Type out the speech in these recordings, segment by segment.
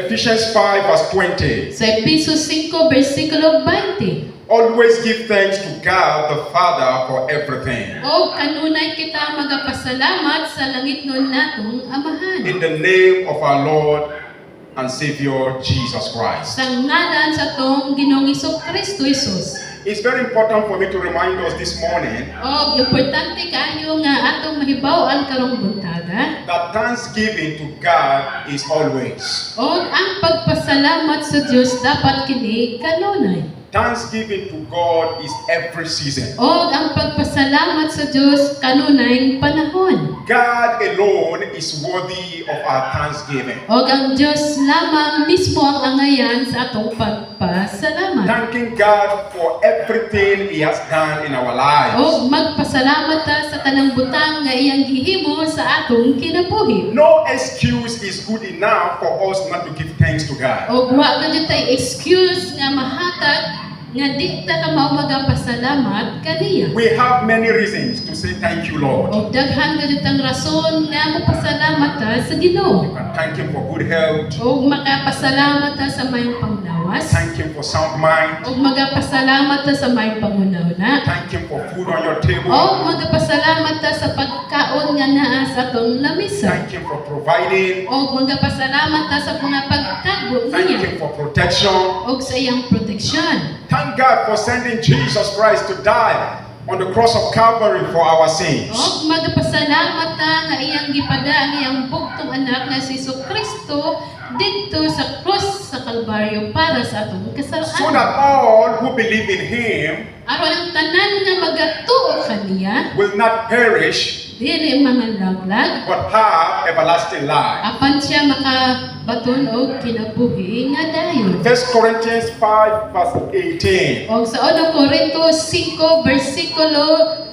Ephesians 5 verse 20. Sa Efesios 5, versikulo 20. Always give thanks to God the Father for everything. O kanunay kita magapasalamat sa langit nun natong Amahan. In the name of our Lord and Savior Jesus Christ. Sa ngalan sa tong Ginoong Kristo Jesus. It's very important for me to remind us this morning O importante kayo nga atong mahibaw-an karong buntaga. that thanksgiving to God is always. O ang pagpasalamat sa Dios dapat kini kanunay. Thanksgiving to God is every season. O ang pagpasalamat sa Dios kanunay panahon. God alone is worthy of our thanksgiving. O ang Dios lamang mismo ang angayan sa atong pagpasalamat. Thanking God for everything He has done in our lives. O magpasalamat ta sa tanang butang nga iyang gihimo sa atong kinabuhi. No excuse is good enough for us not to give thanks to God. O wa na jud tay excuse nga mahatag nga di ta ka mao magapasalamat kaniya. We have many reasons to say thank you, Lord. O daghan ka jud ang rason nga magpasalamat ta sa Ginoo. You can thank Him for good health. O makapasalamat ta sa mayong panglawas. Thank Him for sound mind. O magapasalamat ta sa mayong pangunahuna. Thank Him for food on your table. O magapasalamat ta sa pagkaon nga naa sa atong lamisa. Thank Him for providing. O magapasalamat ta sa mga pagtago Thank niya. Him for protection. O sa iyang proteksyon. Thank God for sending Jesus Christ to die on the cross of Calvary for our sins. O magapasalamat ta nga iyang gipada ang iyang bugtong anak nga si Kristo dito sa cross sa Kalbaryo para sa atong So kasalanan. that all who believe in Him Aron ang tanan nga magatuo kaniya, will not perish dili mga laglag, but have everlasting life. apan siya makabaton og kinabuhi nga dayon. 1 Corinthians 5 verse 18. O sa 1 Corintos 5 versikulo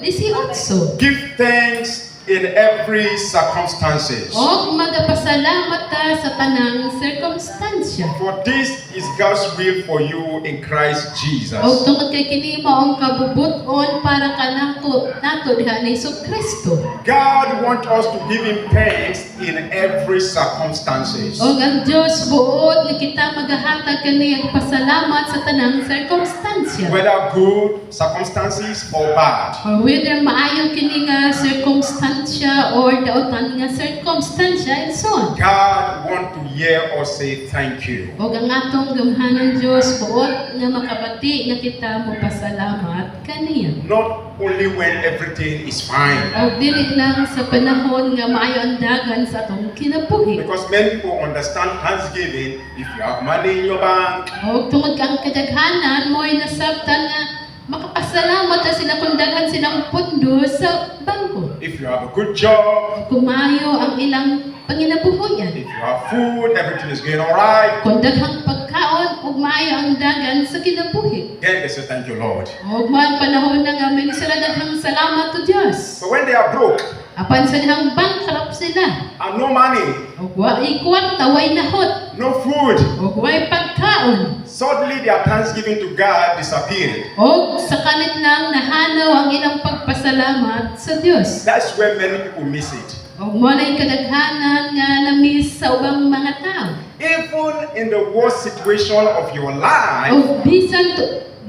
18. Give thanks in every circumstances. O magapasalamat ta sa tanang sirkumstansya. For this is God's will for you in Christ Jesus. O tungod kay kini mao ang kabubuton para kanako nato diha ni Kristo. God wants us to give Him thanks in every circumstances. O ang Dios buot nga kita magahatag kani ang pasalamat sa tanang sirkumstansya. Whether good circumstances or bad. Or whether maayo kini nga sirkumstansya or dautan nga sirkumstansya and so on. God wants to hear us say thank you. O ang atong gamhanan Dios buot nga makabati nga kita mo pasalamat kaniya. Not only when everything is fine. O dili lang sa panahon nga maayo ang dagan sa atong kinabuhi. Because many people understand thanksgiving if you have money in your bank, O tungod kang kadaghanan mo'y nasabtan nga makapasalamat na sila kung daghan silang pundo sa bangko. if you have a good job, Kumayo ang ilang panginabuhuyan. if you have food, everything is going alright, Kung daghang pagkaon, ug maayo ang dagan sa kinabuhi. then they say thank you, Lord. Ug man panahon na nga may sila daghang salamat to Dios. But when they are broke Apan sa dihang bankrupt sila. and no money, Ug wa kwarta, way nahot, no food, ug way pagkaon. suddenly their thanksgiving to God disappeared. Ug sa kanit lang nahanaw ang ilang pagpasalamat sa Dios. That's where many people miss it. O mo na kadaghanan nga na-miss sa ubang mga tao. Even in the worst situation of your life, O bisan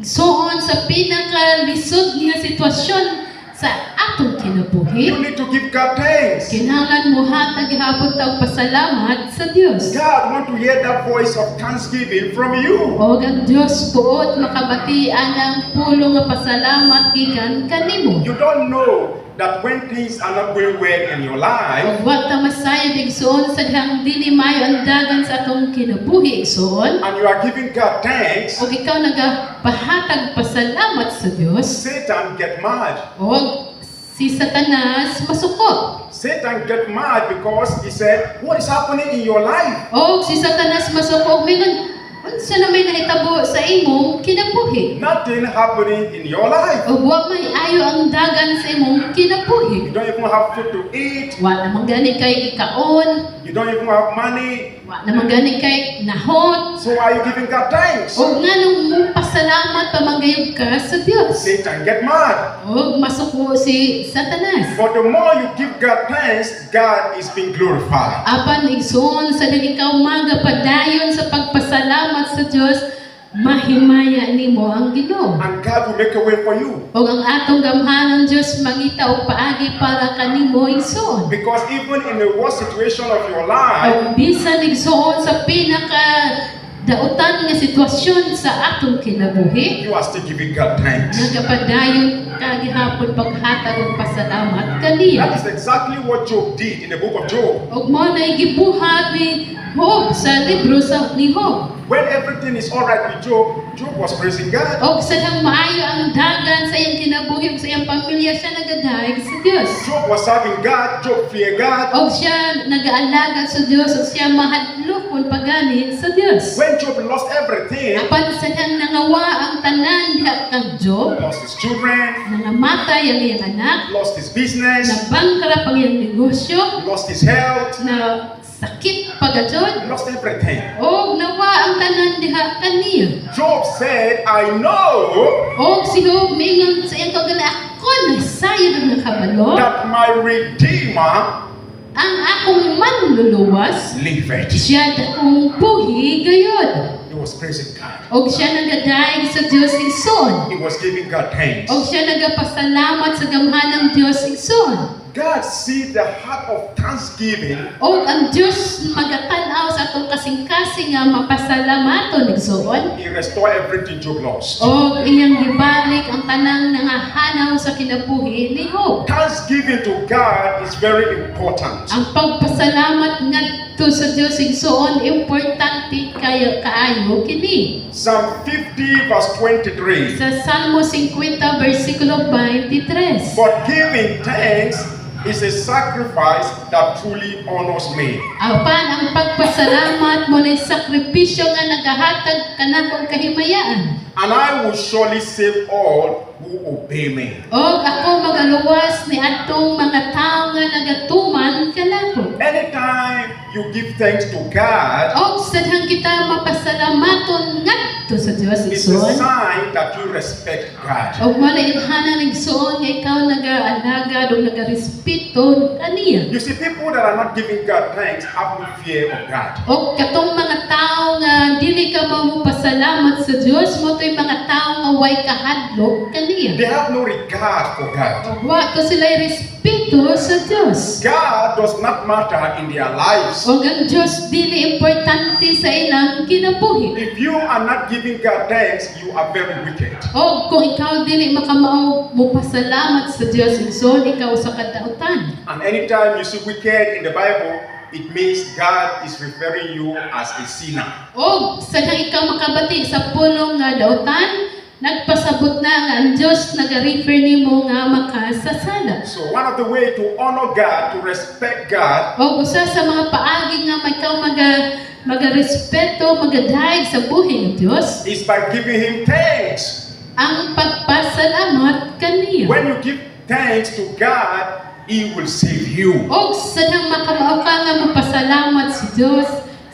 soon sa pinakalisod nga sitwasyon sa atong kinabuhi, you need to give God thanks. kinahanglan mo hatag gihapon tag pasalamat sa Dios. God wants to hear that voice of thanksgiving from you. O ang Dios buot makabatian ang pulong nga pasalamat gikan kanimo. You don't know that when things are not going well in your life, O wa ta masayod igsoon sa dihang dili maayo ang dagan sa atong kinabuhi igsoon. and you are giving God thanks, O ikaw nagapahatag pasalamat sa Dios. Satan get mad. O si Satanas masuko. Satan get mad because he said, what is happening in your life? O si Satanas masuko mingon, unsa na may nahitabo sa imong kinabuhi? Nothing happening in your life. O wa may ayo ang dagan sa imong kinabuhi. You don't even have food to eat. Wa naman gani kay ikaon, You don't even have money. wa naman gani kay nahot. So are you giving God thanks? O nganong mo pasalamat pamagayog ka sa Dios. Satan get mad. O masuko si Satanas. But the more you give God thanks, God is being glorified. Apan igsoon sa ikaw magapadayon sa pagpasalamat sa Dios, mahimaya nimo ang Ginoo. And God will make a way for you. O ang atong gamhanan Dios mangita og paagi para kanimo igsoon. Because even in the worst situation of your life, O bisan igsoon sa pinaka dautan nga sitwasyon sa atong kinabuhi, you are still giving God thanks. nagapadayon ka gihapon paghatag og pasalamat kaniya. That is exactly what Job did in the book of Job. Og mo na gibuhat ni Job sa libro ni Job. When everything is alright with Job, Job was praising God. Og sa dang maayo ang dagan sa iyang kinabuhi ug sa iyang pamilya, siya nagadaig sa Dios. Job was serving God. Job feared God. Og siya nagaalaga sa Dios ug siya mahadlokon pagani sa Dios. When Job lost everything, Apan sa dang nangawa ang tanan diha kang Job, lost his children, nangamatay ang iyang anak, lost his business, nabangkrap ang iyang negosyo, lost his health, na sakit pagadyon, lost everything. og nawa ang tanan diha kaniya. Job said, I know Og si Job mingon sa iyang kaugalingon, ako nasayod ang nakabalo, that my Redeemer ang akong manluluwas, liveth. siya dakong buhi gayod. He was praising God. Og siya nagadaig sa Dios igsoon. He was giving God thanks. Og siya nagapasalamat sa gamhanang Dios igsoon. God sees the heart of thanksgiving Og ang Dios magatan-aw sa atong kasing-kasing nga mapasalamaton igsoon. He restored everything Job lost. Og iyang gibalik ang tanang nangahanaw sa kinabuhi ni Job. Thanksgiving to God is very important. Ang pagpasalamat ngadto sa Dios igsoon importante kaayo kini. Psalm 50 verse 23. Sa Salmo 50 bersikulo 23. But giving thanks is a sacrifice that truly honors me. Apan ang pagpasalamat mo na sakripisyo nga nagahatag kanakong kahimayaan. And I will surely save all who obey me. Og ako magaluwas ni atong mga tao nga nagatuman kanako. Anytime you give thanks to God, Og sadhang kita mapasalamaton ngadto sa Dios it's a igsoon. sign that you respect God. Og mo na ilhanan igsoon nga ikaw nagaalaga o nagarespeto kaniya. You see, people that are not giving God thanks have no fear of God. O katong mga tao nga dili ka magpasalamat sa Dios, mo to'y mga tao nga way kahadlok kaniya. They have no regard for God. O wa to sila'y respeto sa Dios. God does not matter in their lives. O ang Dios dili importante sa ilang kinabuhi. If you are not giving God thanks, you are very wicked. O kung ikaw dili makamao mo pasalamat sa Dios, igsoon ikaw sa kadautan. And anytime you see wicked in the Bible, it means God is referring you as a sinner. O sadhang ikaw makabati sa pulong nga dautan, nagpasabot na nga ang Dios nag-refer nimo nga makasasala. So one of the way to honor God, to respect God, O usa sa mga paagi nga ikaw magarespeto, magadaig sa buhi ng Dios, is by giving Him thanks. ang pagpasalamat kaniya. When you give thanks to God, He will save you. Og sadhang makamao ka nga mapasalamat sa Dios,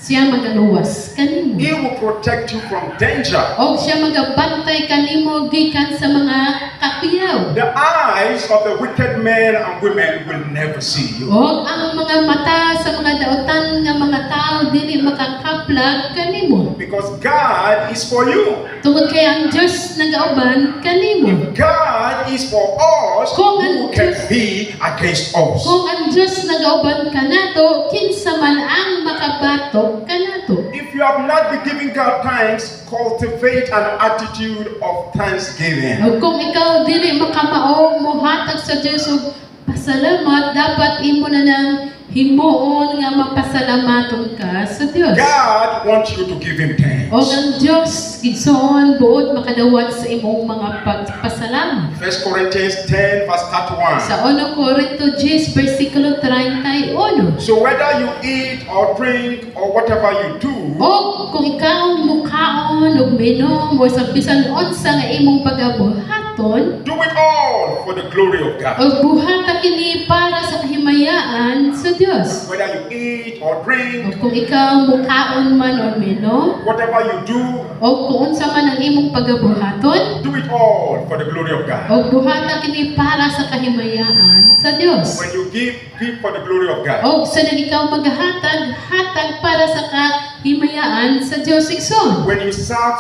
siya magaluwas kanimo. He will protect you from danger. Og siya magabantay kanimo gikan sa mga kapiyaw. The eyes of the wicked men and women will never see you. Og ang mga mata sa mga dautan nga mga tao dili makakaplag kanimo. Because God is for you. Tungod kay ang Dios nagauban kanimo. If God is for us, Kung who ang can Diyos- be against us? Kung ang Dios nagauban kanato, kinsa man ang makabatok kanato. If you have not been giving God thanks, cultivate an attitude of thanksgiving. O kung ikaw dili makamao mohatag sa Dios og pasalamat, dapat imo na nang himuon nga mapasalamaton ka sa Dios. God wants you to give Him thanks. O ang Dios gidson buot makadawat sa imong mga pagpasalamat. 1 Corinthians 10 verse 31. Sa 1 Corinto 10 versikulo 31. So whether you eat or drink or whatever you do, O kung ikaw mukaon ug minom o sa bisan unsa nga imong pagabuhaton, do it all for the glory of God. o buhata kini para sa kahimayaan sa Dios. Whether you eat or O drink, kung ikaw mukaon man o minom, whatever you do, o kung unsa man ang imong pagabuhaton, do it all for the glory of God. o buhata kini para sa kahimayaan sa Dios. When you give for the glory of God. O sa nang ikaw maghatag, hatag para sa kahimayaan sa Dios igsoon. When you serve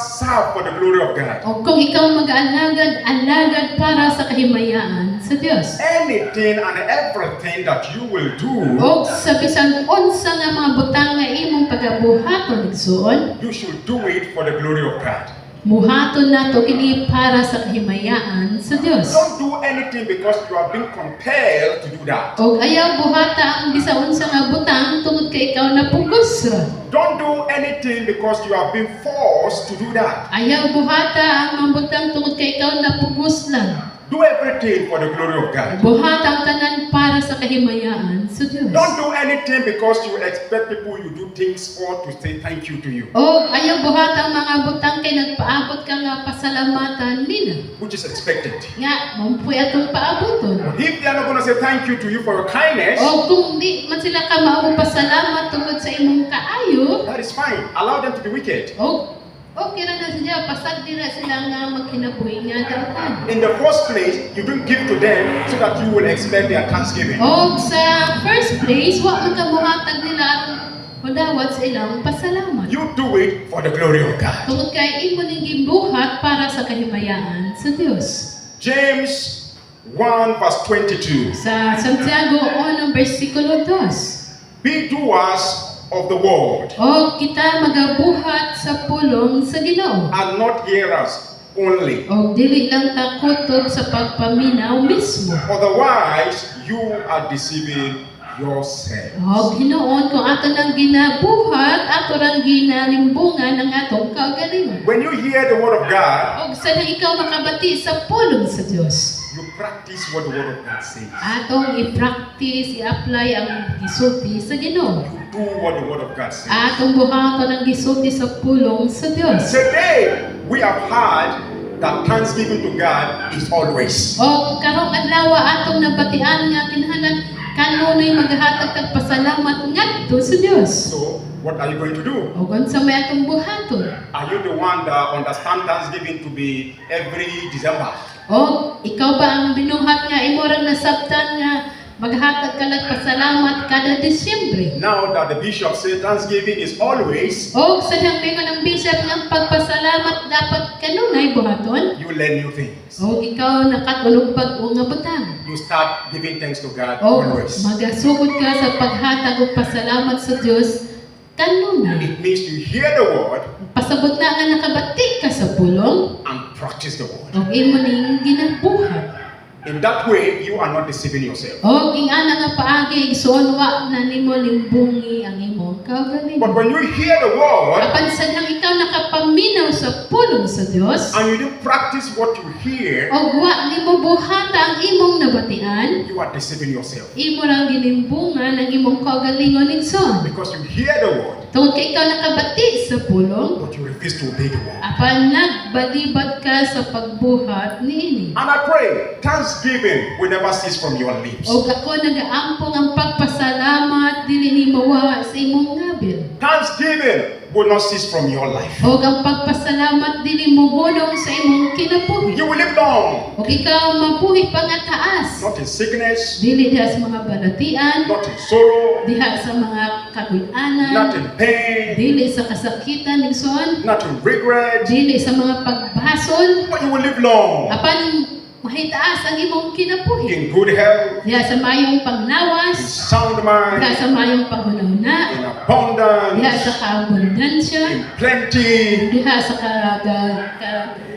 for the glory of God. O kung ikaw mag-alagad, alagad para sa kahimayaan sa Dios. Anything and everything that you will do, O sa bisan unsa nga mga butang nga imong pagabuhaton igsoon, you should do it for the glory of God. muhaton nato kini para sa kahimayaan sa Dios. Don't do anything because you are being compelled to do that. O ayaw buhata ang bisan unsa nga butang tungod kay ikaw napugos ra. Don't do anything because you are being forced to do that. Ayaw buhata ang mga butang tungod kay ikaw napugos lang. Do everything for the glory of God. Buhata ang tanan para sa kahimayaan sa Dios. Don't do anything because you expect people you do things for to say thank you to you, O ayaw buhata ang mga butang kay nagpaabot ka nga pasalamatan nila. which is expected. Nga, mampuy atong paaboton. If they are not going to say thank you to you for your kindness, O kung di man sila ka maabot pasalamat tungod sa imong kaayo, that is fine. Allow them to be wicked. o okay ra na siya, pasag dira sila nga magkinabuhi nga dapat. In the first place, you don't give to them so that you will expect their thanksgiving. O sa first place, wa man ka buhatag nila aron madawat sa ilang pasalamat. You do it for the glory of God. Tungod kay imo ning gibuhat para sa kahimayaan sa Dios. James 1 verse 22. Sa Santiago 1 versikulo 2. Be doers of the word O kita magabuhat sa pulong sa Ginoo. and not hearers only. O dili lang ta kutob sa pagpaminaw mismo. Otherwise, you are deceiving yourself. O Ginoon kung ato nang ginabuhat, ato rang ginalimbungan ang atong kaugalingon. When you hear the word of God, O sa nang ikaw makabati sa pulong sa Dios, you practice what the word of God says. atong i-practice, i-apply ang gisulti sa Ginoo. You do what the word of God says. Atong buhaton ang gisulti sa pulong sa Dios. Today, we have heard that thanksgiving to God is always. O karong adlaw atong nabatian nga kinahanglan kanunay maghatag tag pasalamat ngadto sa Dios. So, what are you going to do? O unsa may atong buhaton? Are you the one that understands Thanksgiving to be every December? O ikaw ba ang binuhat nga imo ra nasabtan nga maghatag ka lang pasalamat kada Disyembre? Now that the bishop said Thanksgiving is always, O sa bingon ng bishop nga pagpasalamat dapat kanunay buhaton? you learn new things. O ikaw nakatulog pag nga butang. You start giving thanks to God O always. magasugod ka sa paghatag og pasalamat sa Dios kanunay. It means you hear the word Pasabot na nga nakabati ka sa pulong, and practice the word. o imo ning ginabuhat. In that way, you are not deceiving yourself. O ingana nga paagi igsoon wa na nimo limbungi ang imong kaugalingon. But when you hear the word Apan sa nang ikaw nakapaminaw sa pulong sa Dios, and you didn't practice what you hear, o wa nimo buhata ang imong nabatian, you are deceiving yourself. imo rang gilimbungan ang imong kaugalingon igsoon. Because you hear the word, Tungod kay ikaw nakabati sa pulong, but you refuse to obey the word. apan nagbalibad ka sa pagbuhat niini. And I pray, thanksgiving will never cease from your lips. O ako nagaampong ang pagpasalamat dili ni mawa sa imong ngabil. Thanksgiving will not cease from your life. O ang pagpasalamat dili mo hulong sa imong kinabuhi. You will live long, O ikaw mabuhi pa nga taas. not in sickness, Dili diha sa mga balatian, not in sorrow, diha sa mga kaguyanan, not in pain, dili sa kasakitan igsoon, not in regret, dili sa mga pagbasol, but you will live long apan mahitaas ang imong kinabuhi. in good health, Diha sa mayong in panglawas, sound diha mind, sa mayong panghunahuna, in diha abundance, sa kaabundansya, in plenty. diha sa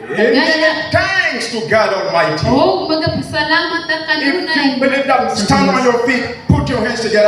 Giving kagaya. thanks to God Almighty. O magapasalamat ang If kanunay. you believe that, stand on your feet, put your hands together.